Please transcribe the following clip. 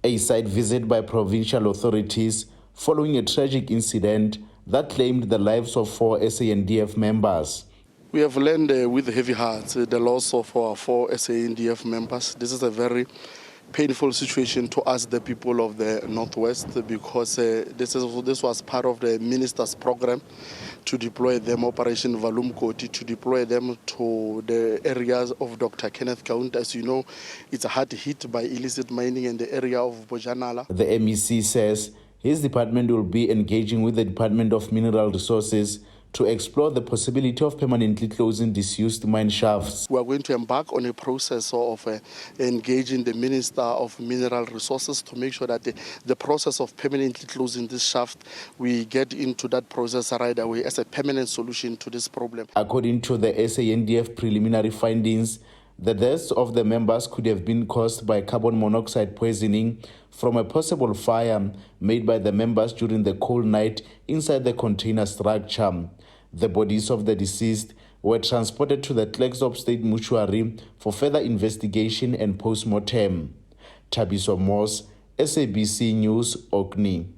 A site visit by provincial authorities following a tragic incident that claimed the lives of 4 SANDF members. We have learned with heavy hearts the loss of our 4 SANDF members. This is a very painful situation to us, the people of the Northwest, because this was part of the minister's program to deploy them, Operation Valumkoti, to deploy them to the areas of Dr. Kenneth County. As you know, it's hard hit by illicit mining in the area of Bojanala. The MEC says his department will be engaging with the Department of Mineral Resources to explore the possibility of permanently closing disused mine shafts. We are going to embark on a process of engaging the Minister of Mineral Resources to make sure that the process of permanently closing this shaft, we get into that process right away as a permanent solution to this problem. According to the SANDF preliminary findings, the deaths of the members could have been caused by carbon monoxide poisoning from a possible fire made by the members during the cold night inside the container structure. The bodies of the deceased were transported to the Klerksdorp State Mortuary for further investigation and post-mortem. Tabiso Moss, SABC News, Orkney.